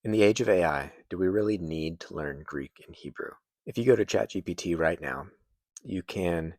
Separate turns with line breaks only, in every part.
In the age of AI, do we really need to learn Greek and Hebrew? If you go to ChatGPT right now, you can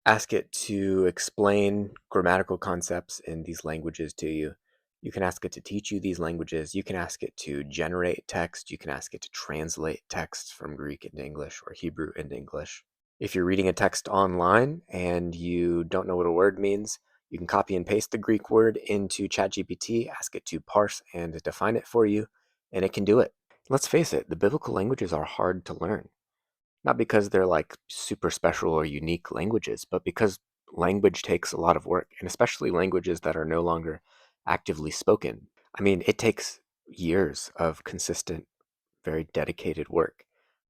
ask it to explain grammatical concepts in these languages to you. You can ask it to teach you these languages. You can ask it to generate text. You can ask it to translate text from Greek into English or Hebrew into English. If you're reading a text online and you don't know what a word means, you can copy and paste the Greek word into ChatGPT, ask it to parse and define it for you, and it can do it. Let's face it, the biblical languages are hard to learn. Not because they're like super special or unique languages, but because language takes a lot of work, and especially languages that are no longer actively spoken. I mean, it takes years of consistent, very dedicated work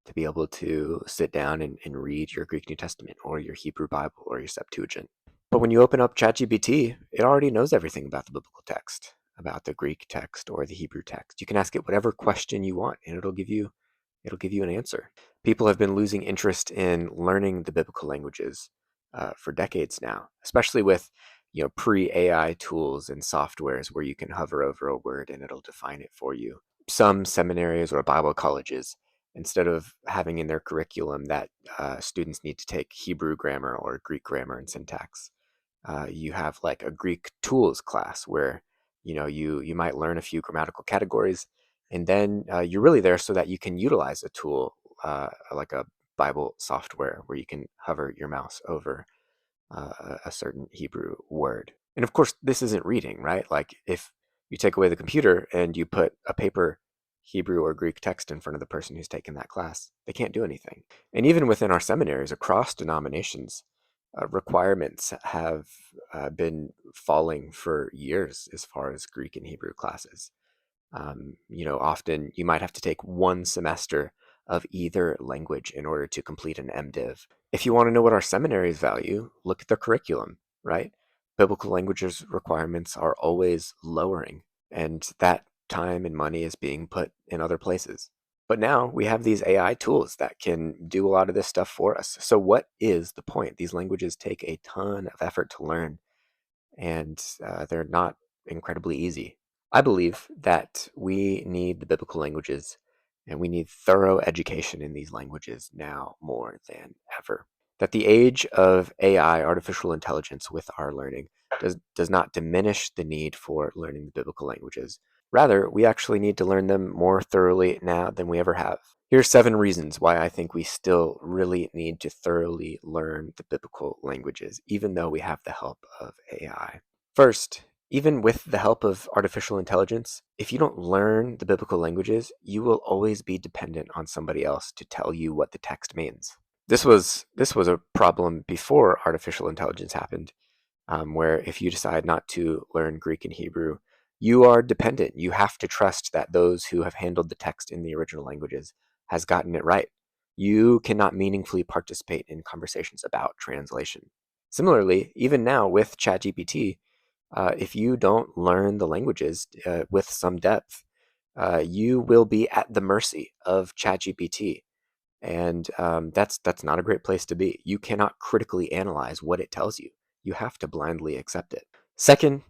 to be able to sit down and read your Greek New Testament or your Hebrew Bible or your Septuagint. But when you open up ChatGPT, it already knows everything about the biblical text, about the Greek text or the Hebrew text. You can ask it whatever question you want, and it'll give you an answer. People have been losing interest in learning the biblical languages for decades now, especially with pre-AI tools and softwares where you can hover over a word and it'll define it for you. Some seminaries or Bible colleges, instead of having in their curriculum that students need to take Hebrew grammar or Greek grammar and syntax, you have like a Greek tools class where you might learn a few grammatical categories, and then you're really there so that you can utilize a tool like a Bible software where you can hover your mouse over a certain Hebrew word. And of course, this isn't reading, right? Like if you take away the computer and you put a paper Hebrew or Greek text in front of the person who's taken that class, they can't do anything. And even within our seminaries across denominations, requirements have been falling for years as far as Greek and Hebrew classes. Often you might have to take one semester of either language in order to complete an MDiv. If you want to know what our seminaries value, look at their curriculum, right? Biblical languages requirements are always lowering, and that time and money is being put in other places. But now we have these AI tools that can do a lot of this stuff for us. So, what is the point? These languages take a ton of effort to learn, and they're not incredibly easy. I believe that we need the biblical languages and we need thorough education in these languages now more than ever. That the age of AI, artificial intelligence, with our learning does not diminish the need for learning the biblical languages. Rather, we actually need to learn them more thoroughly now than we ever have. Here's 7 reasons why I think we still really need to thoroughly learn the biblical languages, even though we have the help of AI. First, even with the help of artificial intelligence, if you don't learn the biblical languages, you will always be dependent on somebody else to tell you what the text means. This was a problem before artificial intelligence happened, where if you decide not to learn Greek and Hebrew, you are dependent. You have to trust that those who have handled the text in the original languages has gotten it right. You cannot meaningfully participate in conversations about translation. Similarly, even now with ChatGPT, if you don't learn the languages with some depth, you will be at the mercy of ChatGPT, and that's not a great place to be. You cannot critically analyze what it tells you. You have to blindly accept it. Second,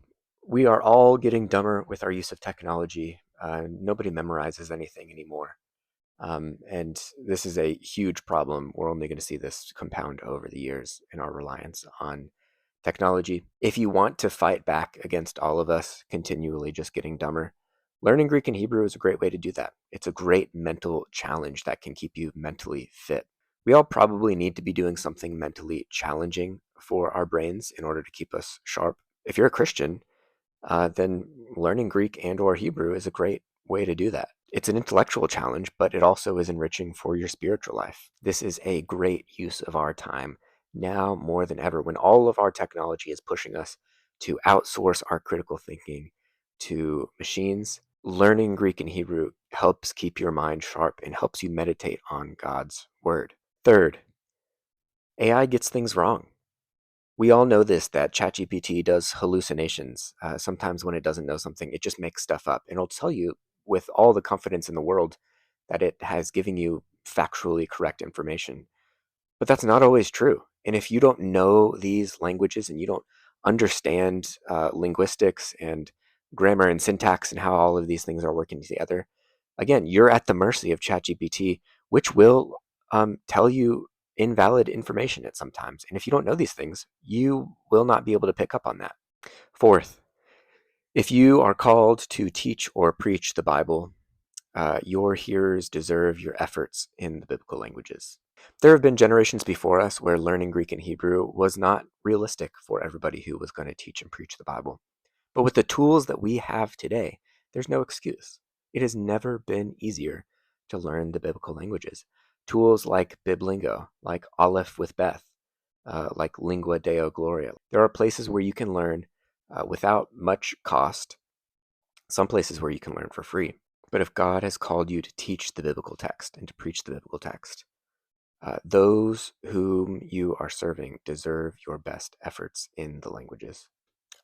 we are all getting dumber with our use of technology. Nobody memorizes anything anymore. And this is a huge problem. We're only going to see this compound over the years in our reliance on technology. If you want to fight back against all of us continually just getting dumber, learning Greek and Hebrew is a great way to do that. It's a great mental challenge that can keep you mentally fit. We all probably need to be doing something mentally challenging for our brains in order to keep us sharp. If you're a Christian, then learning Greek and or Hebrew is a great way to do that. It's an intellectual challenge, but it also is enriching for your spiritual life. This is a great use of our time now more than ever, when all of our technology is pushing us to outsource our critical thinking to machines. Learning Greek and Hebrew helps keep your mind sharp and helps you meditate on God's word. Third, AI gets things wrong. We all know this, that ChatGPT does hallucinations. Sometimes when it doesn't know something, it just makes stuff up. And it'll tell you with all the confidence in the world that it has given you factually correct information. But that's not always true. And if you don't know these languages and you don't understand linguistics and grammar and syntax and how all of these things are working together, Again, you're at the mercy of ChatGPT, which will tell you invalid information at sometimes. And if you don't know these things, you will not be able to pick up on that. Fourth, if you are called to teach or preach the Bible, your hearers deserve your efforts in the biblical languages. There have been generations before us where learning Greek and Hebrew was not realistic for everybody who was going to teach and preach the Bible. But with the tools that we have today, there's no excuse. It has never been easier to learn the biblical languages. Tools like Biblingo, like Aleph with Beth, like Lingua Deo Gloria. There are places where you can learn without much cost, some places where you can learn for free. But if God has called you to teach the biblical text and to preach the biblical text, those whom you are serving deserve your best efforts in the languages.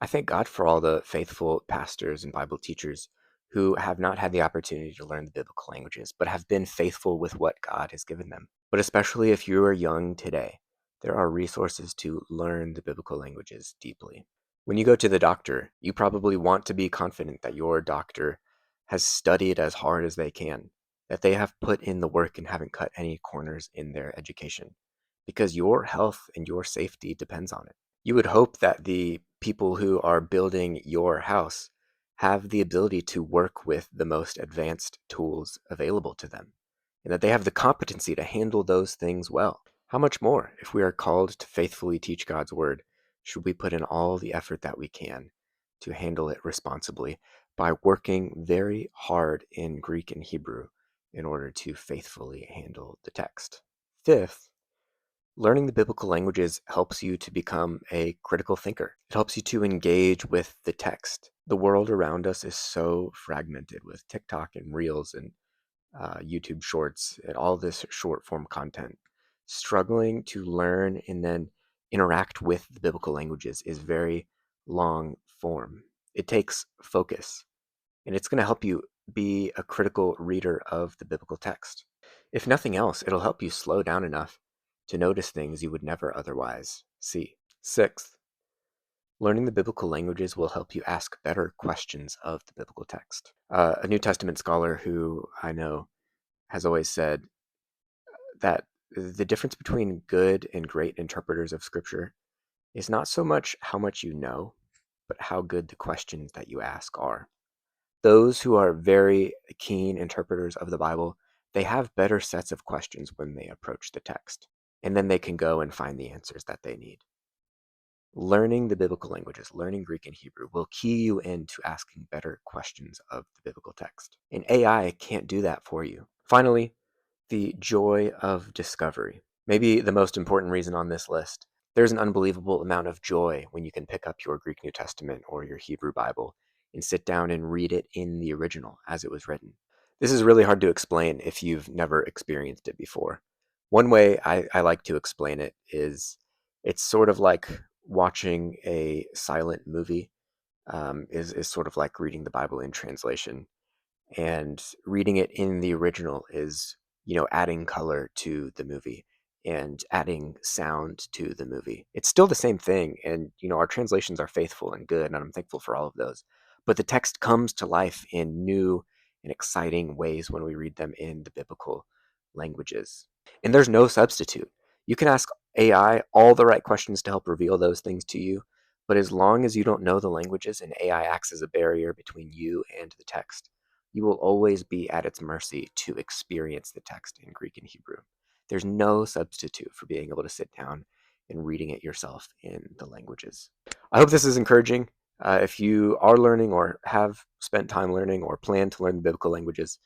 I thank God for all the faithful pastors and Bible teachers who have not had the opportunity to learn the biblical languages, but have been faithful with what God has given them. But especially if you are young today, there are resources to learn the biblical languages deeply. When you go to the doctor, you probably want to be confident that your doctor has studied as hard as they can, that they have put in the work and haven't cut any corners in their education, because your health and your safety depends on it. You would hope that the people who are building your house have the ability to work with the most advanced tools available to them, and that they have the competency to handle those things well. How much more, if we are called to faithfully teach God's word, should we put in all the effort that we can to handle it responsibly by working very hard in Greek and Hebrew in order to faithfully handle the text? Fifth, learning the biblical languages helps you to become a critical thinker. It helps you to engage with the text. The world around us is so fragmented with TikTok and Reels and YouTube Shorts and all this short form content. Struggling to learn and then interact with the biblical languages is very long form. It takes focus, and it's going to help you be a critical reader of the biblical text. If nothing else, it'll help you slow down enough to notice things you would never otherwise see. Sixth, learning the biblical languages will help you ask better questions of the biblical text. A New Testament scholar who I know has always said that the difference between good and great interpreters of Scripture is not so much how much you know, but how good the questions that you ask are. Those who are very keen interpreters of the Bible, they have better sets of questions when they approach the text, and then they can go and find the answers that they need. Learning the biblical languages, learning Greek and Hebrew, will key you into asking better questions of the biblical text. And AI can't do that for you. Finally, the joy of discovery. Maybe the most important reason on this list. There's an unbelievable amount of joy when you can pick up your Greek New Testament or your Hebrew Bible and sit down and read it in the original as it was written. This is really hard to explain if you've never experienced it before. One way I like to explain it is it's sort of like watching a silent movie, is sort of like reading the Bible in translation, and reading it in the original is, adding color to the movie and adding sound to the movie. It's still the same thing, and our translations are faithful and good, and I'm thankful for all of those. But the text comes to life in new and exciting ways when we read them in the biblical languages. And there's no substitute. You can ask AI all the right questions to help reveal those things to you, but as long as you don't know the languages and AI acts as a barrier between you and the text, you will always be at its mercy to experience the text in Greek and Hebrew. There's no substitute for being able to sit down and reading it yourself in the languages. I hope this is encouraging. If you are learning or have spent time learning or plan to learn the biblical languages,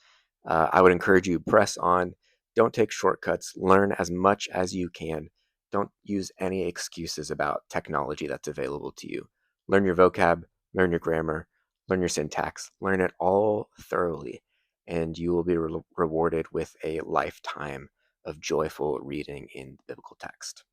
I would encourage you, press on. Don't take shortcuts. Learn as much as you can. Don't use any excuses about technology that's available to you. Learn your vocab, learn your grammar, learn your syntax, learn it all thoroughly, and you will be rewarded with a lifetime of joyful reading in biblical text.